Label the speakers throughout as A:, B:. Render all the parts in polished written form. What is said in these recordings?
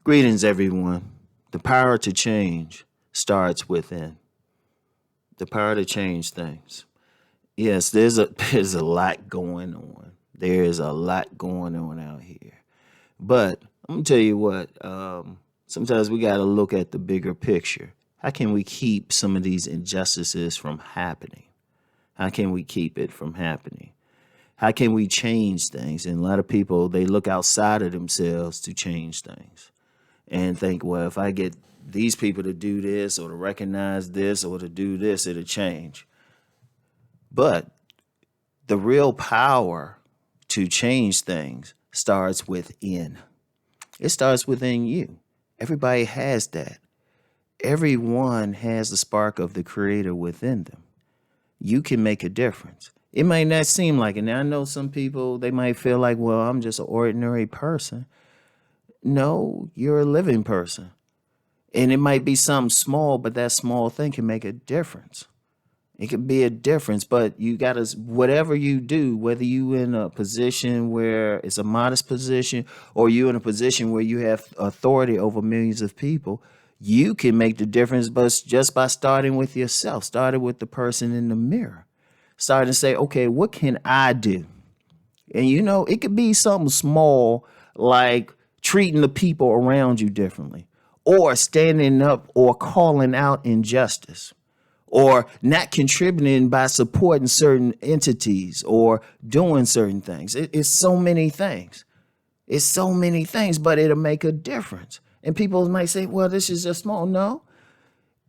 A: Greetings, everyone. The power to change starts within. The power to change things. Yes, there's a lot going on. There is a lot going on out here. But I'm gonna tell you what. Sometimes we got to look at the bigger picture. How can we keep some of these injustices from happening? How can we keep it from happening? How can we change things? And a lot of people they look outside of themselves to change things and think, well, if I get these people to do this or to recognize this or to do this, it'll change. But the real power to change things starts within. It starts within you. Everybody has that. Everyone has the spark of the creator within them. You can make a difference. It might not seem like it. Now, I know some people, they might feel like, well, I'm just an ordinary person. No, you're a living person. And it might be something small, but that small thing can make a difference. It could be a difference, but you got to, whatever you do, whether you in a position where it's a modest position or you in a position where you have authority over millions of people, you can make the difference, but just by starting with yourself, starting with the person in the mirror, starting to say, okay, what can I do? And it could be something small like treating the people around you differently or standing up or calling out injustice or not contributing by supporting certain entities or doing certain things. It's so many things. It's so many things, but it'll make a difference. And people might say, well, this is just small. No.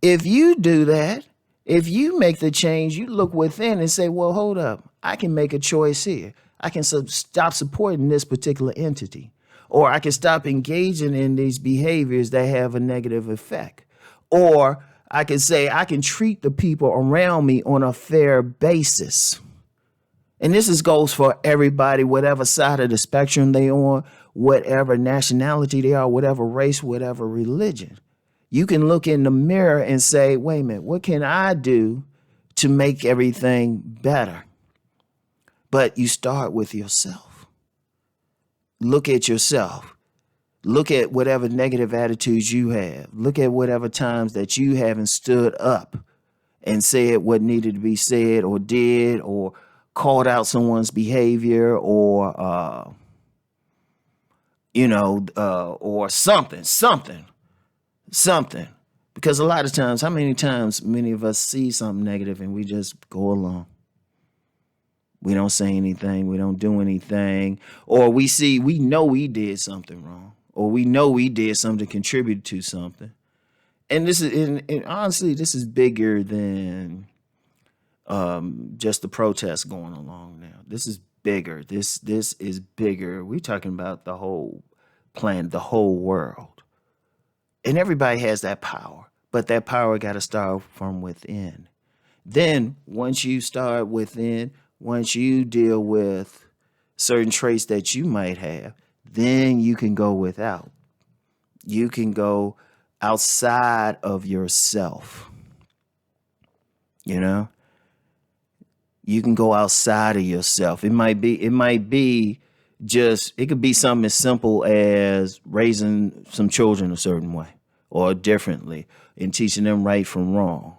A: If you do that, if you make the change, you look within and say, well, hold up. I can make a choice here. I can stop supporting this particular entity. Or I can stop engaging in these behaviors that have a negative effect. Or I can say I can treat the people around me on a fair basis. And goes for everybody, whatever side of the spectrum they on, whatever nationality they are, whatever race, whatever religion. You can look in the mirror and say, wait a minute, what can I do to make everything better? But you start with yourself. Look at yourself. Look at whatever negative attitudes you have. Look at whatever times that you haven't stood up and said what needed to be said or did or called out someone's behavior or, or something. Because a lot of times, how many times many of us see something negative and we just go along? We don't say anything. We don't do anything. Or we know we did something wrong. Or we know we did something to contribute to something. And and honestly, this is bigger than just the protests going along now. This is bigger. This is bigger. We're talking about the whole planet, the whole world. And everybody has that power. But that power got to start from within. Then once you start within, once you deal with certain traits that you might have, then you can go without. You can go outside of yourself. You can go outside of yourself. It could be something as simple as raising some children a certain way or differently and teaching them right from wrong.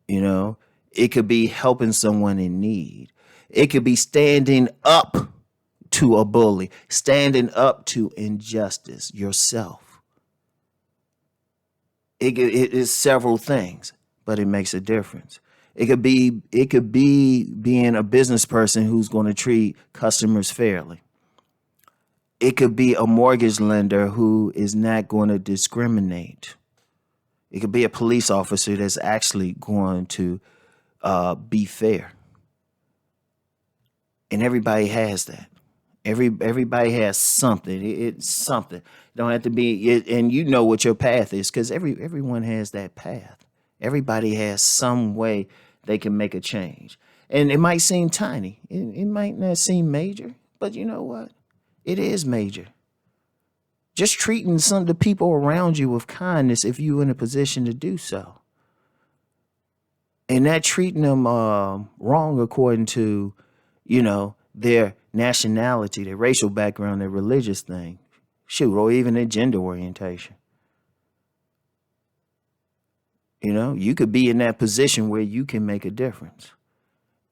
A: It could be helping someone in need. It could be standing up to a bully, standing up to injustice yourself. It is several things, but it makes a difference. It could be being a business person who's going to treat customers fairly. It could be a mortgage lender who is not going to discriminate. It could be a police officer that's actually going to be fair. And everybody has that. Everybody has something. It's something. It don't have to be it, and you know what your path is because everyone has that path. Everybody has some way they can make a change. And it might seem tiny. It might not seem major, but you know what? It is major. Just treating some of the people around you with kindness if you're in a position to do so. And not treating them wrong according to, their nationality, their racial background, their religious thing. Shoot, or even their gender orientation. You know, you could be in that position where you can make a difference.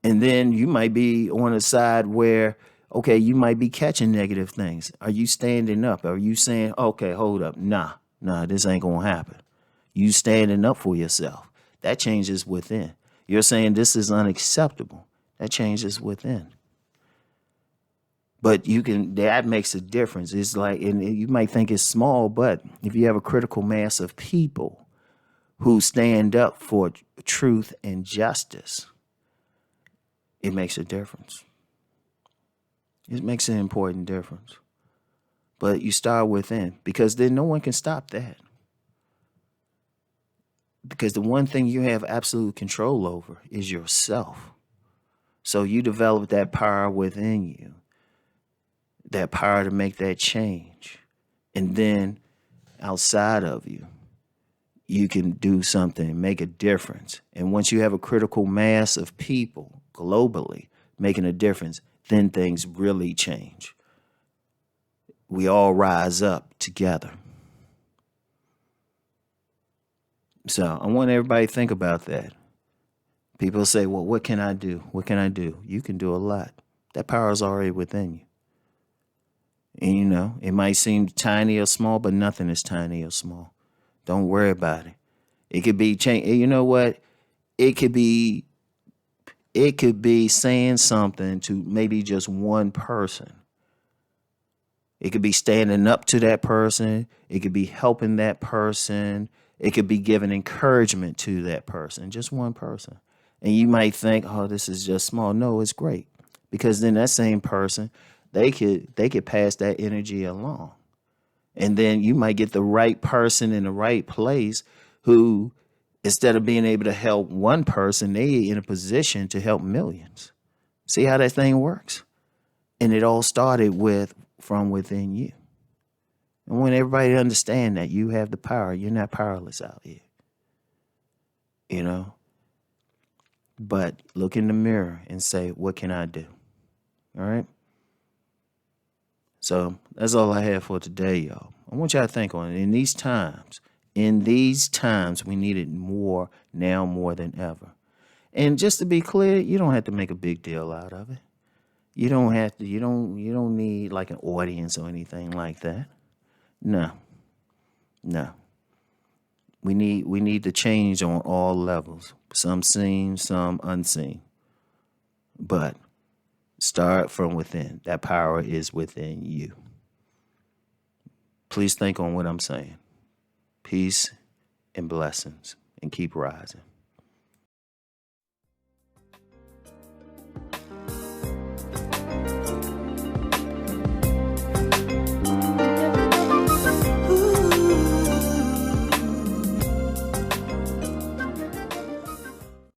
A: And then you might be on a side where, okay, you might be catching negative things. Are you standing up? Are you saying, okay, hold up, nah, this ain't gonna happen? You standing up for yourself. That changes within. You're saying this is unacceptable. That changes within. But that makes a difference. It's like, and you might think it's small, but if you have a critical mass of people who stand up for truth and justice, it makes a difference. It makes an important difference. But you start within, because then no one can stop that. Because the one thing you have absolute control over is yourself. So you develop that power within you, that power to make that change. And then outside of you, you can do something, make a difference. And once you have a critical mass of people globally making a difference, then things really change. We all rise up together. So I want everybody to think about that. People say, well, what can I do? What can I do? You can do a lot. That power is already within you. And you know, it might seem tiny or small, but nothing is tiny or small. Don't worry about it. It could be change. You know what? It could be saying something to maybe just one person. It could be standing up to that person. It could be helping that person. It could be giving encouragement to that person, just one person. And you might think, oh, this is just small. No, it's great. Because then that same person, they could pass that energy along. And then you might get the right person in the right place who, instead of being able to help one person, they in a position to help millions. See how that thing works? And it all started from within you. I want everybody to understand that you have the power. You're not powerless out here. You know? But look in the mirror and say, what can I do? All right? So that's all I have for today, y'all. I want y'all to think on it. In these times, we need it more now more than ever. And just to be clear, you don't have to make a big deal out of it. You don't have to, you don't need like an audience or anything like that. No. We need to change on all levels. Some seen, some unseen. But start from within. That power is within you. Please think on what I'm saying. Peace and blessings, and keep rising.